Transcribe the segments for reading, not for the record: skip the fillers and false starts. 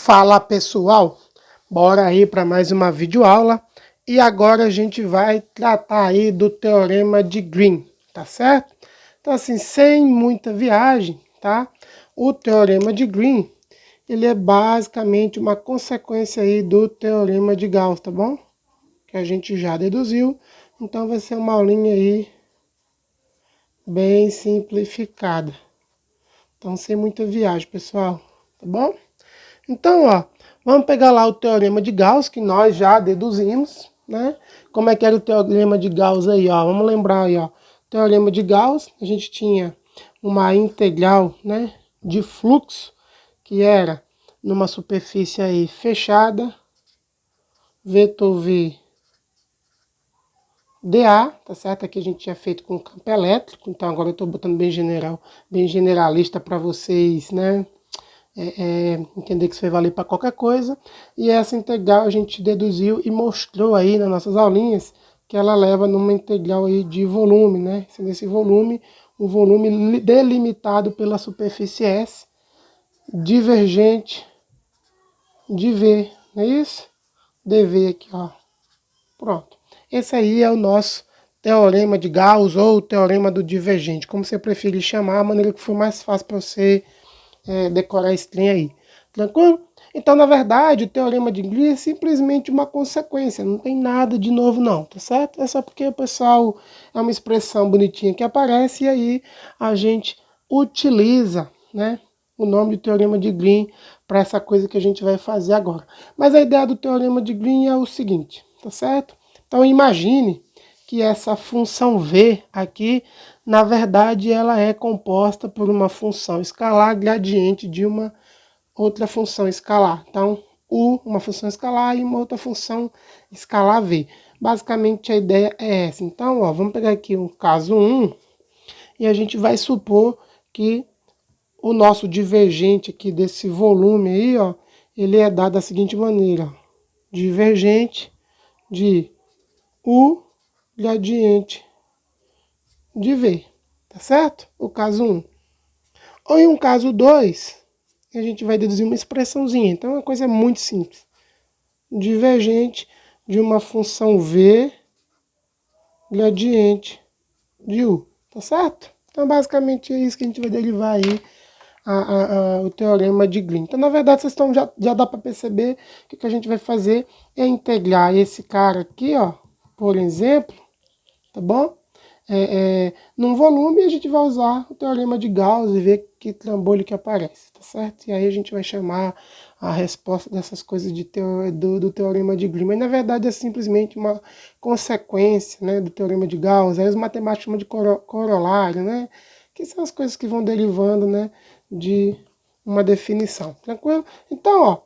Fala pessoal, bora aí para mais uma videoaula e agora a gente vai tratar aí do Teorema de Green, tá certo? Então assim, sem muita viagem, tá? O Teorema de Green, ele é basicamente uma consequência aí do Teorema de Gauss, tá bom? Que a gente já deduziu, então vai ser uma aulinha aí bem simplificada. Então sem muita viagem, pessoal, tá bom? Então, ó, vamos pegar lá o Teorema de Gauss, que nós já deduzimos, né? Como é que era o Teorema de Gauss aí, ó? Vamos lembrar aí, ó. Teorema de Gauss, a gente tinha uma integral, né, de fluxo, que era numa superfície aí fechada, vetor V dA, tá certo? Aqui a gente tinha feito com campo elétrico, então agora eu estou botando bem general, bem generalista para vocês, né? Entender que isso vai valer para qualquer coisa. E essa integral a gente deduziu e mostrou aí nas nossas aulinhas que ela leva numa integral aí de volume, né? Sendo esse volume, um volume delimitado pela superfície S, divergente de V, não é isso? dV aqui, ó. Pronto. Esse aí é o nosso teorema de Gauss ou teorema do divergente, como você preferir chamar, a maneira que for mais fácil para você decorar esse trem aí. Tranquilo? Então, na verdade, o teorema de Green é simplesmente uma consequência, não tem nada de novo não, tá certo? É só porque o pessoal é uma expressão bonitinha que aparece e aí a gente utiliza, né, o nome do teorema de Green para essa coisa que a gente vai fazer agora. Mas a ideia do teorema de Green é o seguinte, tá certo? Então, imagine que essa função V aqui, na verdade, ela é composta por uma função escalar gradiente de uma outra função escalar. Então, U, uma função escalar, e uma outra função escalar V. Basicamente, a ideia é essa. Então, ó, vamos pegar aqui um caso 1, e a gente vai supor que o nosso divergente aqui desse volume aí, ó, ele é dado da seguinte maneira. Divergente de U gradiente de V, tá certo? O caso 1. Ou em um caso 2, a gente vai deduzir uma expressãozinha. Então, é uma coisa muito simples. Divergente de uma função V gradiente de U, tá certo? Então, basicamente, é isso que a gente vai derivar aí o teorema de Green. Então, na verdade, vocês estão, já dá para perceber que o que a gente vai fazer é integrar esse cara aqui, ó, por exemplo, tá bom? Num volume, a gente vai usar o teorema de Gauss e ver que trambolho que aparece, tá certo? E aí a gente vai chamar a resposta dessas coisas do teorema de Green. Mas na verdade é simplesmente uma consequência, né, do teorema de Gauss. Aí os matemáticos chamam de corolário, né? Que são as coisas que vão derivando, né, de uma definição. Tranquilo? Então, ó,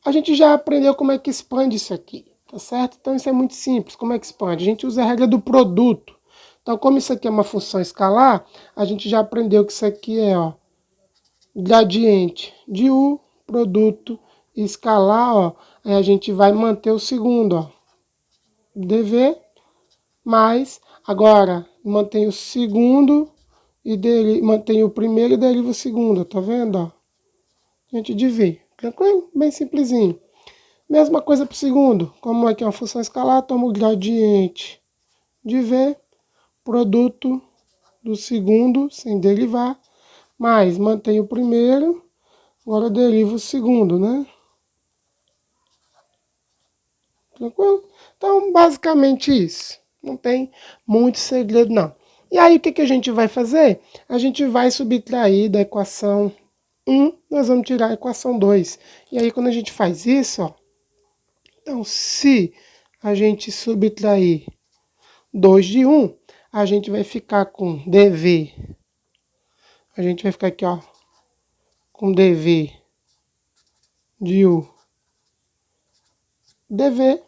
a gente já aprendeu como é que expande isso aqui, tá certo? Então isso é muito simples. Como é que expande? A gente usa a regra do produto. Então, como isso aqui é uma função escalar, a gente já aprendeu que isso aqui é, ó, gradiente de U, produto escalar, ó. Aí a gente vai manter o segundo, ó, dV, mais, agora, mantém o segundo e mantém o primeiro e deriva o segundo, tá vendo, ó? A gente divide, tranquilo? Bem simplesinho. Mesma coisa para o segundo, como é que é uma função escalar, toma o gradiente de V, produto do segundo, sem derivar, mais mantém o primeiro, agora deriva o segundo, né? Tranquilo? Então, basicamente isso. Não tem muito segredo, não. E aí, o que a gente vai fazer? A gente vai subtrair da equação 1, nós vamos tirar a equação 2. E aí, quando a gente faz isso, ó, então, se a gente subtrair 2 de 1, a gente vai ficar com dV. A gente vai ficar aqui, ó, com dV de U dV,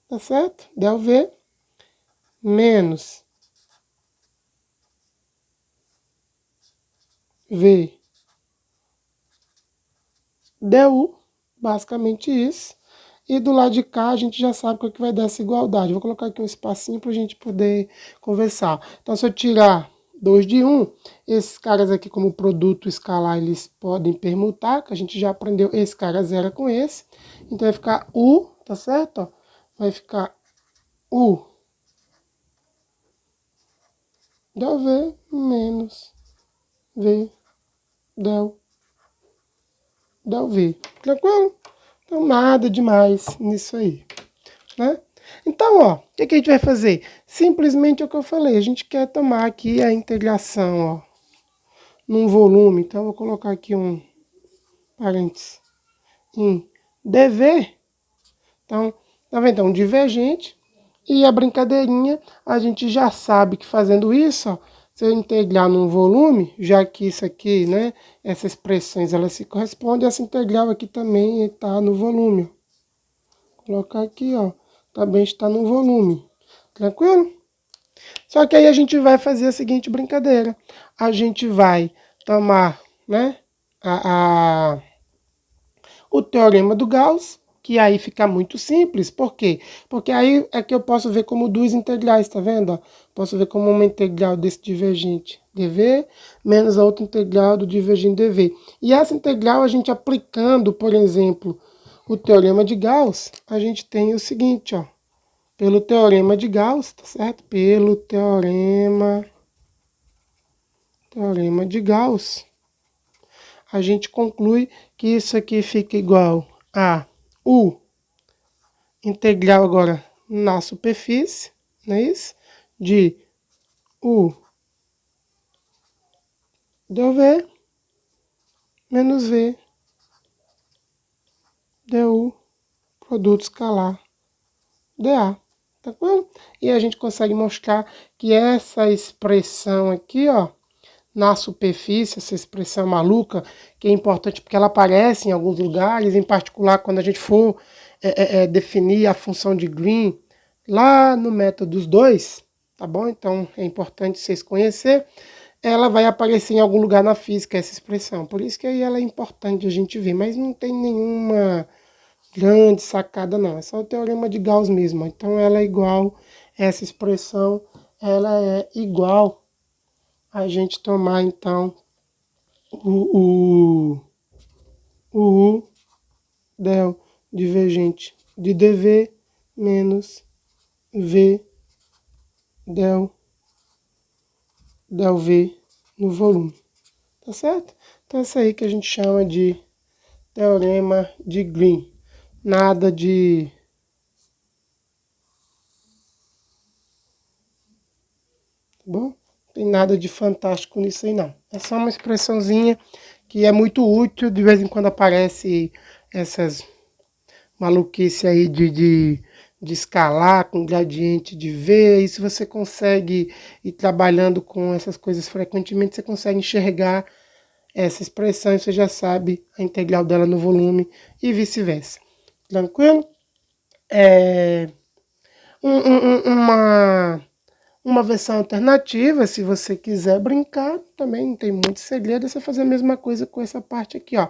tá certo? Del V menos V du, basicamente isso. E do lado de cá a gente já sabe qual que vai dar essa igualdade. Vou colocar aqui um espacinho para a gente poder conversar. Então, se eu tirar 2 de 1. Esses caras aqui, como produto escalar, eles podem permutar, que a gente já aprendeu, esse cara zera com esse. Então vai ficar U, tá certo? Ó, vai ficar U del V menos V del V. Tranquilo? Então nada demais nisso aí, né? Então, ó, o que a gente vai fazer? Simplesmente o que eu falei, a gente quer tomar aqui a integração, ó, num volume. Então, eu vou colocar aqui um parênteses em dv. Então, tá vendo? Então, divergente. E a brincadeirinha, a gente já sabe que fazendo isso, ó, se eu integrar num volume, já que isso aqui, né, essas expressões, elas se correspondem, essa integral aqui também está no volume. Vou colocar aqui, ó, também está no volume. Tranquilo? Só que aí a gente vai fazer a seguinte brincadeira. A gente vai tomar, né, o teorema do Gauss, que aí fica muito simples. Por quê? Porque aí é que eu posso ver como duas integrais, tá vendo? Ó, posso ver como uma integral desse divergente dv menos a outra integral do divergente dv. E essa integral, a gente aplicando, por exemplo, o teorema de Gauss, a gente tem o seguinte, ó. Pelo teorema de Gauss, tá certo? Pelo teorema de Gauss, a gente conclui que isso aqui fica igual a U integral agora na superfície, não é isso? De U del V menos V du produto escalar dA. Tá bom? E a gente consegue mostrar que essa expressão aqui, ó, na superfície, essa expressão maluca, que é importante porque ela aparece em alguns lugares, em particular quando a gente for definir a função de Green lá no método 2, tá bom? Então é importante vocês conhecerem. Ela vai aparecer em algum lugar na física, essa expressão. Por isso que aí ela é importante a gente ver, mas não tem nenhuma grande sacada não. É só o teorema de Gauss mesmo. Então ela é igual, essa expressão, ela é igual a gente tomar então o U del divergente de dv menos v del v no volume. Tá certo? Então isso aí que a gente chama de teorema de Green. Nada de... Tá bom? Não tem nada de fantástico nisso aí não. É só uma expressãozinha que é muito útil, de vez em quando aparece essas maluquices aí de escalar com gradiente de V, e se você consegue ir trabalhando com essas coisas frequentemente, você consegue enxergar essa expressão e você já sabe a integral dela no volume e vice-versa. Tranquilo? Uma versão alternativa, se você quiser brincar, também não tem muito segredo, é você fazer a mesma coisa com essa parte aqui, ó.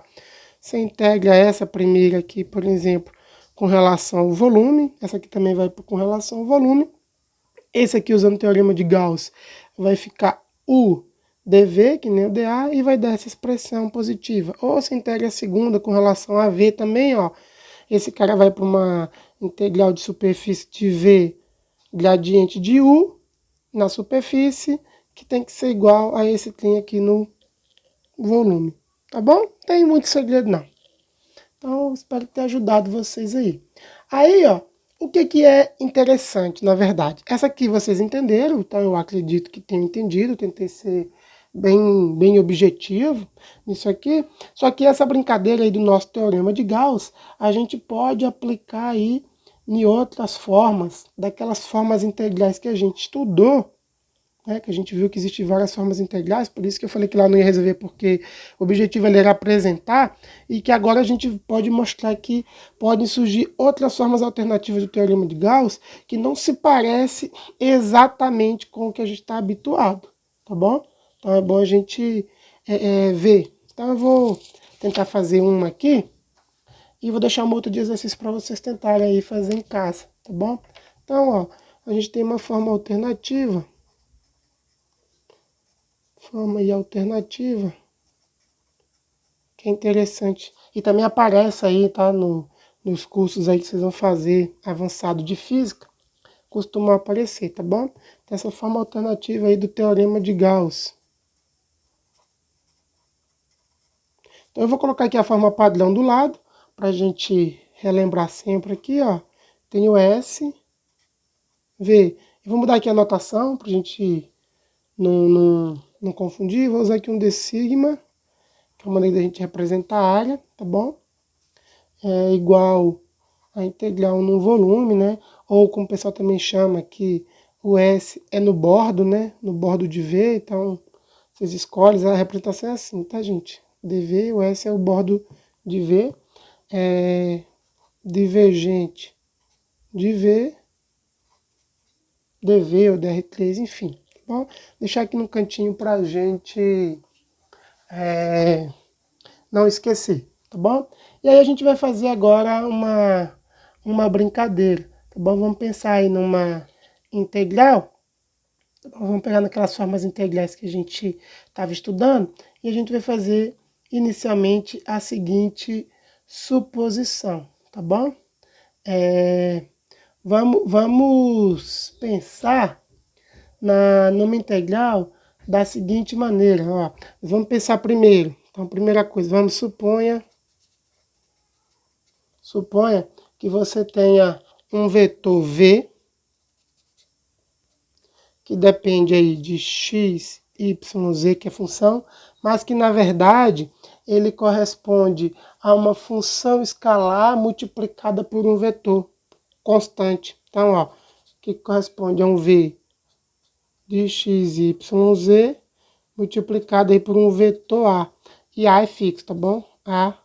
Você integra essa primeira aqui, por exemplo, com relação ao volume, essa aqui também vai com relação ao volume. Esse aqui, usando o teorema de Gauss, vai ficar U dV, que nem o dA, e vai dar essa expressão positiva. Ou você integra a segunda com relação a V também, ó. Esse cara vai para uma integral de superfície de V gradiente de U na superfície, que tem que ser igual a esse trem aqui no volume. Tá bom? Não tem muito segredo não. Então, espero ter ajudado vocês aí. Aí, ó, o que é interessante, na verdade? Essa aqui vocês entenderam, então eu acredito que tenham entendido, tentei ser bem objetivo nisso aqui. Só que essa brincadeira aí do nosso teorema de Gauss, a gente pode aplicar aí em outras formas, daquelas formas integrais que a gente estudou, né, que a gente viu que existem várias formas integrais, por isso que eu falei que lá não ia resolver, porque o objetivo era apresentar, e que agora a gente pode mostrar que podem surgir outras formas alternativas do teorema de Gauss, que não se parece exatamente com o que a gente está habituado, tá bom? Então é bom a gente ver. Então eu vou tentar fazer uma aqui, e vou deixar um outro de exercício para vocês tentarem aí fazer em casa, tá bom? Então, ó, a gente tem uma forma alternativa forma aí alternativa, que é interessante. E também aparece aí, tá, nos cursos aí que vocês vão fazer avançado de física, costuma aparecer, tá bom? Tem essa forma alternativa aí do teorema de Gauss. Então eu vou colocar aqui a forma padrão do lado, para a gente relembrar sempre aqui, ó. Tem o S, V. Eu vou mudar aqui a notação, para a gente não confundir. Vou usar aqui um d sigma, que é uma maneira da gente representar a área, tá bom? É igual a integral no volume, né? Ou como o pessoal também chama, que o S é no bordo, né? No bordo de V, então vocês escolhem, a representação é assim, tá, gente? dV, o S é o bordo de V, é divergente de V, dV ou dr3, enfim, tá bom? Deixar aqui no cantinho pra gente não esquecer, tá bom? E aí a gente vai fazer agora uma brincadeira, tá bom? Vamos pensar aí numa integral. Vamos pegar naquelas formas integrais que a gente estava estudando e a gente vai fazer inicialmente a seguinte suposição, tá bom? Vamos pensar numa integral da seguinte maneira, ó. Vamos pensar primeiro. Então, primeira coisa, suponha que você tenha um vetor V que depende aí de x, y, z, que é função, mas que na verdade ele corresponde a uma função escalar multiplicada por um vetor constante. Então, ó, que corresponde a um v de x, y, z multiplicado aí por um vetor a. E a é fixo, tá bom? A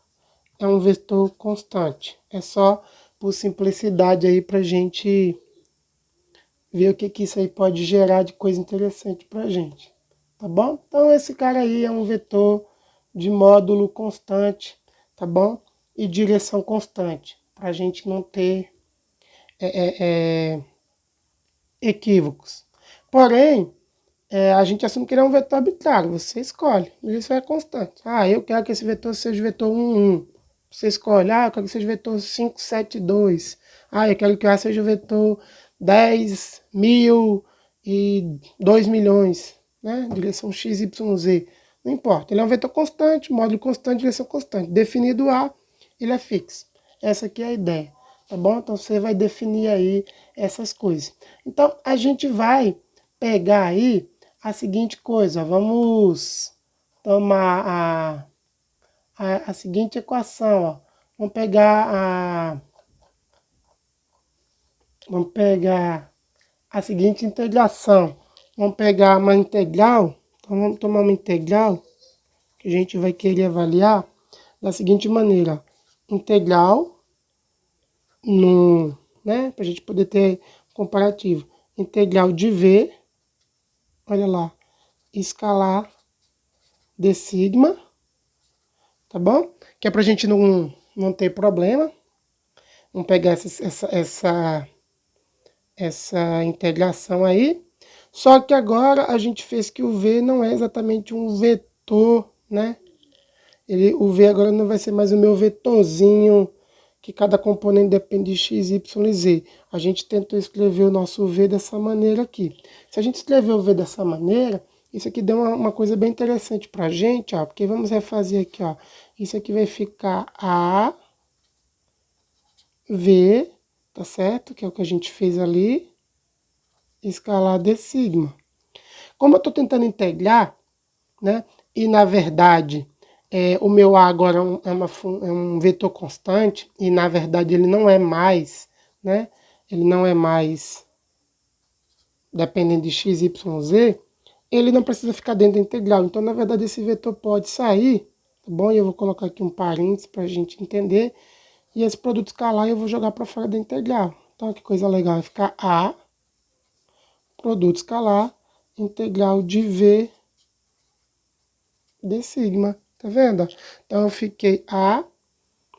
é um vetor constante. É só por simplicidade aí pra gente ver o que isso aí pode gerar de coisa interessante pra gente, tá bom? Então esse cara aí é um vetor de módulo constante, tá bom? E direção constante, pra gente não ter equívocos. Porém, a gente assume que ele é um vetor arbitrário, você escolhe, isso é constante. Ah, eu quero que esse vetor seja o vetor 1, 1. Você escolhe, eu quero que seja o vetor 5, 7, 2. Eu quero que seja o vetor 10, 1000 e 2 milhões, né? Direção x, y, z. Não importa, ele é um vetor constante, módulo constante, direção constante. Definido A, ele é fixo. Essa aqui é a ideia, tá bom? Então você vai definir aí essas coisas. Então a gente vai pegar aí a seguinte coisa, vamos tomar a seguinte equação, ó. Vamos pegar a seguinte integração. Vamos pegar uma integral, então vamos tomar uma integral que a gente vai querer avaliar da seguinte maneira. Integral né, para a gente poder ter comparativo. Integral de V, olha lá, escalar de sigma, tá bom? Que é para a gente não ter problema. Vamos pegar essa integração aí. Só que agora a gente fez que o V não é exatamente um vetor, né? O V agora não vai ser mais o meu vetorzinho, que cada componente depende de x, y e z. A gente tentou escrever o nosso V dessa maneira aqui. Se a gente escrever o V dessa maneira, isso aqui deu uma coisa bem interessante pra gente, ó, porque vamos refazer aqui, ó. Isso aqui vai ficar A, V, tá certo? Que é o que a gente fez ali, escalar de sigma. Como eu estou tentando integrar, né, e na verdade o meu A agora é um vetor constante, e na verdade ele não é mais, né, ele não é mais dependendo de x, y, z, ele não precisa ficar dentro da integral. Então, na verdade, esse vetor pode sair, tá bom? E eu vou colocar aqui um parênteses para a gente entender. E esse produto escalar eu vou jogar para fora da integral. Então, que coisa legal, vai ficar A, produto escalar, integral de V de sigma, tá vendo? Então, eu fiquei A,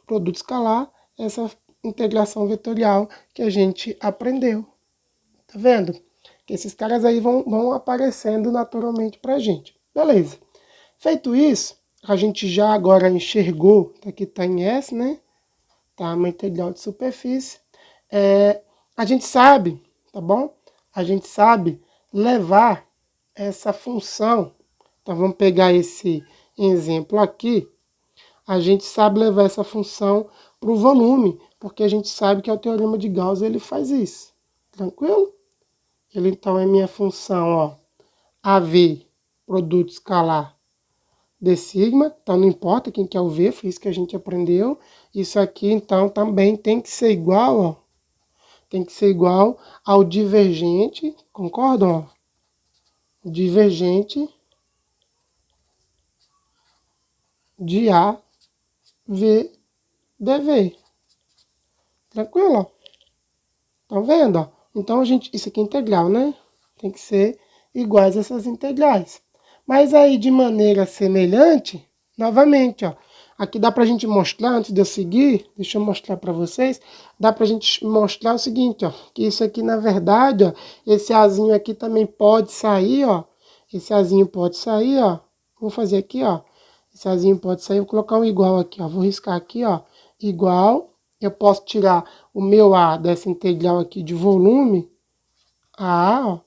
produto escalar, essa integração vetorial que a gente aprendeu, tá vendo? Que esses caras aí vão aparecendo naturalmente pra gente. Beleza. Feito isso, a gente já agora enxergou, aqui está em S, né? Tá, uma integral de superfície. A gente sabe, tá bom? A gente sabe levar essa função. Então vamos pegar esse exemplo aqui. A gente sabe levar essa função para o volume, porque a gente sabe que é o teorema de Gauss, ele faz isso. Tranquilo? Ele então é minha função, ó, AV, produto escalar de sigma, então não importa quem que é o V, foi isso que a gente aprendeu. Isso aqui, então, também tem que ser igual, ó, tem que ser igual ao divergente, concordam? Ó? Divergente de A, V, dV. Tranquilo? Estão vendo? Ó? Então, isso aqui é integral, né? Tem que ser iguais a essas integrais. Mas aí, de maneira semelhante, novamente, ó, aqui dá para a gente mostrar, antes de eu seguir, deixa eu mostrar para vocês, dá para a gente mostrar o seguinte, ó, que isso aqui, na verdade, ó, esse Azinho aqui também pode sair, ó, esse Azinho pode sair, ó, vou fazer aqui, ó, esse Azinho pode sair, vou colocar um igual aqui, ó, vou riscar aqui, ó, igual, eu posso tirar o meu A dessa integral aqui de volume, A, ó,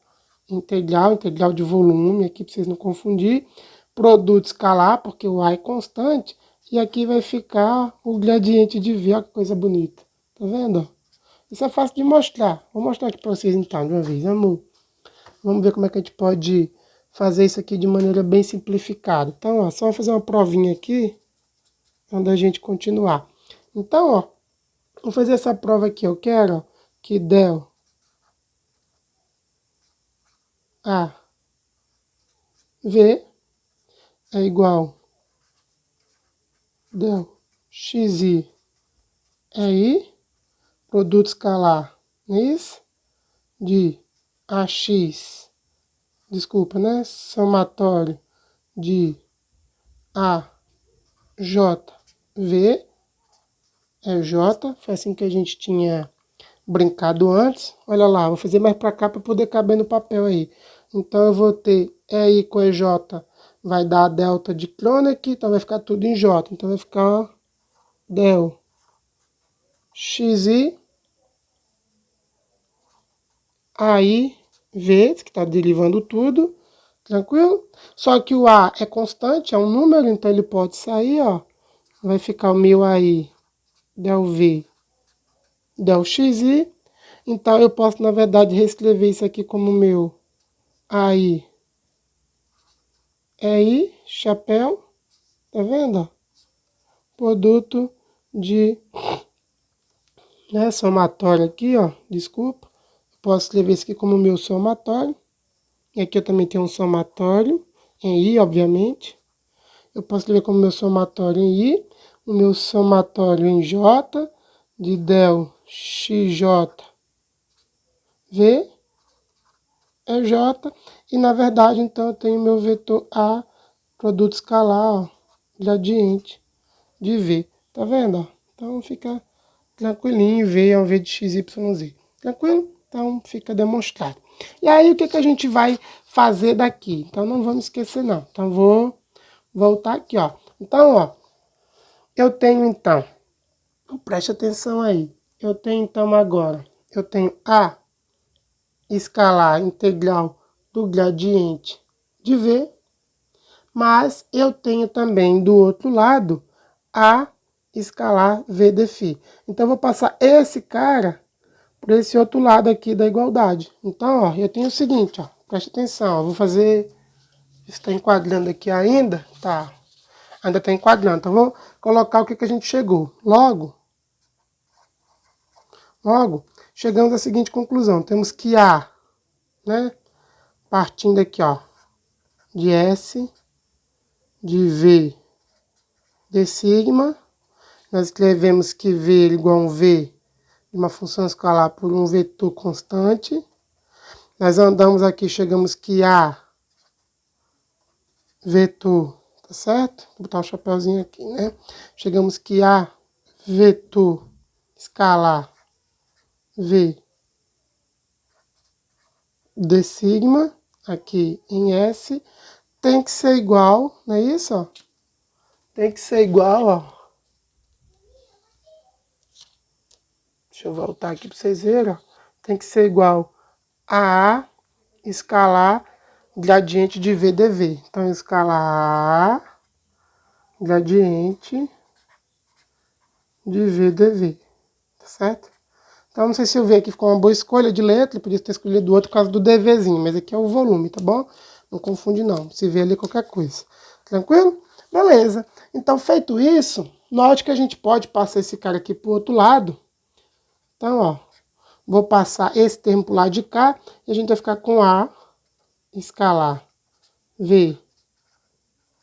integral de volume, aqui para vocês não confundir, produto escalar, porque o A é constante, e aqui vai ficar o gradiente de V, ó, que coisa bonita. Tá vendo? Isso é fácil de mostrar. Vou mostrar aqui para vocês então, de uma vez. Vamos ver como é que a gente pode fazer isso aqui de maneira bem simplificada. Então, ó, só fazer uma provinha aqui, antes da gente continuar. Então, ó, vou fazer essa prova aqui. Eu quero, ó, que del A V é igual del xi é I, produto escalar, não é isso? De AX, desculpa, né? Somatório de AJV, é J, foi assim que a gente tinha brincado antes. Olha lá, vou fazer mais para cá para poder caber no papel aí. Então eu vou ter EI com EJ, vai dar a delta de Kroneck, então vai ficar tudo em J. Então vai ficar, ó, del XI AI V, que está derivando tudo, tranquilo? Só que o A é constante, é um número, então ele pode sair, ó. Vai ficar o meu AI del V del XI. Então eu posso, na verdade, reescrever isso aqui como meu AI é I, chapéu, tá vendo? Produto de, né, somatório aqui, ó, desculpa. Eu posso escrever isso aqui como meu somatório. E aqui eu também tenho um somatório em I, obviamente. Eu posso escrever como meu somatório em I, o meu somatório em J, de del XJ V é J, e na verdade então eu tenho meu vetor A, produto escalar, ó, gradiente de V. Tá vendo? Ó? Então fica tranquilinho, V é um V de XYZ. Tranquilo? Então fica demonstrado. E aí o que, que a gente vai fazer daqui? Então não vamos esquecer não. Então vou voltar aqui, ó. Então, ó, eu tenho então, preste atenção aí. Eu tenho então agora, eu tenho A escalar integral do gradiente de V, mas eu tenho também do outro lado A escalar V de φ. Então eu vou passar esse cara para esse outro lado aqui da igualdade. Então, ó, eu tenho o seguinte, ó, preste atenção, ó, vou fazer, está enquadrando aqui ainda, tá? Ainda está enquadrando, então vou colocar o que, que a gente chegou. Logo, chegamos à seguinte conclusão, temos que A, né, partindo aqui, ó, de S, de V, de sigma, nós escrevemos que V é igual a um V de uma função escalar por um vetor constante. Nós andamos aqui, chegamos que A, vetor, tá certo? Vou botar um chapéuzinho aqui, né? Chegamos que A, vetor escalar V de sigma, aqui em S, tem que ser igual, não é isso? Ó? Tem que ser igual, ó. Deixa eu voltar aqui para vocês verem, ó. Tem que ser igual a A escalar gradiente de V dV. Então, escalar A gradiente de V dV. Tá certo? Então, não sei se eu ver aqui ficou uma boa escolha de letra, podia ter escolhido outro por causa do DVzinho, mas aqui é o volume, tá bom? Não confunde não, se vê ali qualquer coisa. Tranquilo? Beleza. Então, feito isso, note que a gente pode passar esse cara aqui pro outro lado. Então, ó, vou passar esse termo pro lado de cá, e a gente vai ficar com A escalar V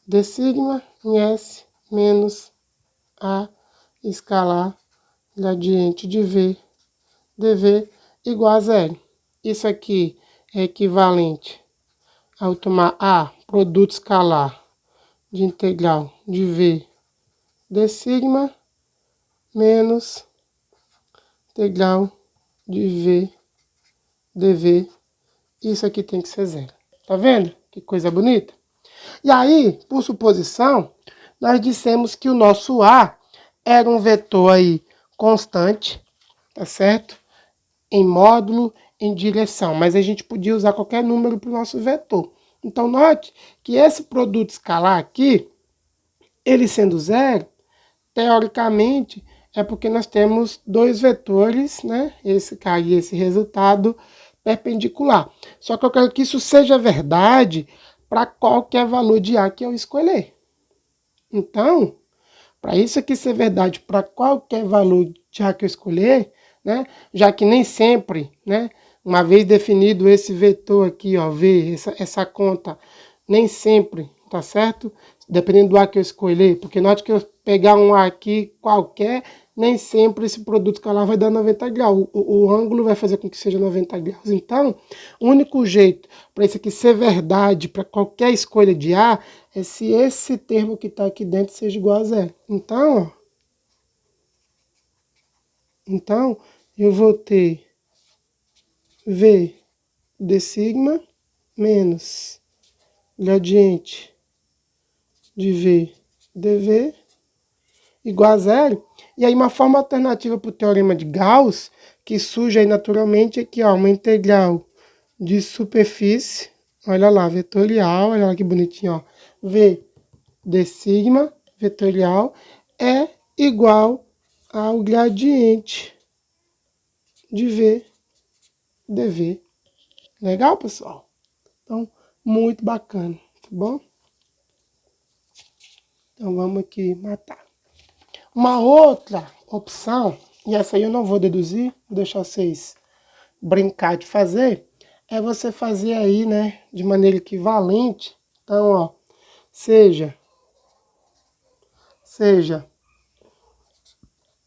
d sigma em S menos A escalar gradiente de V dV igual a zero. Isso aqui é equivalente ao tomar A, produto escalar de integral de V d sigma menos integral de V dV. Isso aqui tem que ser zero. Tá vendo? Que coisa bonita? E aí, por suposição, nós dissemos que o nosso A era um vetor aí constante, tá certo? Em módulo, em direção, mas a gente podia usar qualquer número para o nosso vetor. Então, note que esse produto escalar aqui, ele sendo zero, teoricamente, é porque nós temos dois vetores, né? Esse cara e esse resultado perpendicular. Só que eu quero que isso seja verdade para qualquer valor de A que eu escolher. Então, para isso aqui ser verdade para qualquer valor de A que eu escolher, né? Já que nem sempre, né? Uma vez definido esse vetor aqui, ó, V, essa conta, nem sempre, tá certo? Dependendo do A que eu escolher, porque note que eu pegar um A aqui qualquer, nem sempre esse produto escalar vai dar 90 graus. O ângulo vai fazer com que seja 90 graus. Então, o único jeito para isso aqui ser verdade para qualquer escolha de A é se esse termo que está aqui dentro seja igual a zero. Então, ó, então, eu vou ter V d sigma menos gradiente de V dV igual a zero. E aí uma forma alternativa para o teorema de Gauss, que surge aí naturalmente, é que ó, uma integral de superfície, olha lá, vetorial, olha lá que bonitinho, ó, V d sigma vetorial é igual ao gradiente de V dV. Legal, pessoal? Então, muito bacana, tá bom? Então, vamos aqui matar. Uma outra opção, e essa aí eu não vou deduzir, vou deixar vocês brincar de fazer, é você fazer aí, né, de maneira equivalente. Então, ó, seja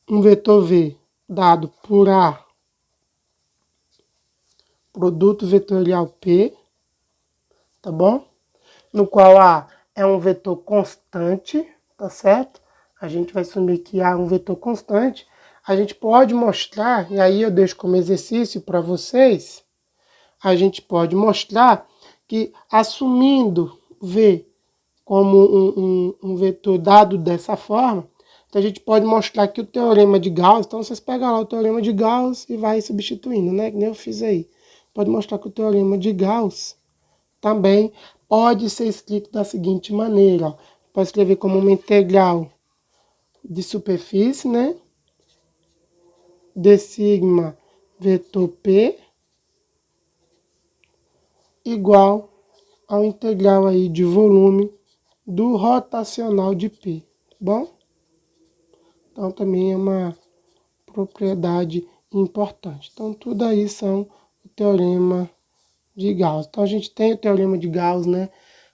um vetor V dado por A, produto vetorial P, tá bom? No qual A é um vetor constante, tá certo? A gente vai assumir que A é um vetor constante. A gente pode mostrar, e aí eu deixo como exercício para vocês, a gente pode mostrar que assumindo V como um vetor dado dessa forma, então a gente pode mostrar que o teorema de Gauss, então vocês pegam lá o teorema de Gauss e vai substituindo, né? Que nem eu fiz aí. Pode mostrar que o teorema de Gauss também pode ser escrito da seguinte maneira, ó. Pode escrever como uma integral de superfície, né? D sigma vetor P igual ao integral aí de volume do rotacional de P, tá bom? Então também é uma propriedade importante. Então tudo aí são o teorema de Gauss. Então a gente tem o teorema de Gauss, né,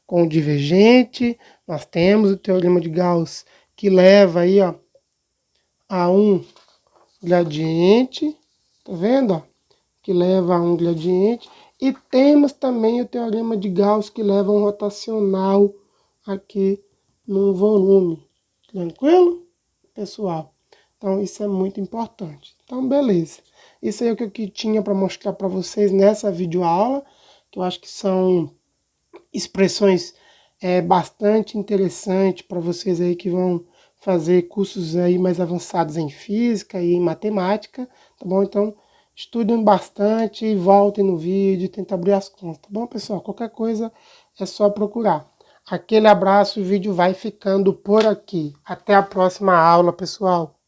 com o divergente, nós temos o teorema de Gauss que leva aí, ó, a um gradiente, tá vendo, ó? Que leva a um gradiente, e temos também o teorema de Gauss que leva a um rotacional aqui num volume. Tranquilo, pessoal? Então isso é muito importante. Então beleza. Isso aí é o que eu tinha para mostrar para vocês nessa videoaula, que eu acho que são expressões é bastante interessante para vocês aí que vão fazer cursos aí mais avançados em física e em matemática, tá bom? Então, estudem bastante e voltem no vídeo, tentem abrir as contas, tá bom, pessoal? Qualquer coisa é só procurar. Aquele abraço, o vídeo vai ficando por aqui. Até a próxima aula, pessoal.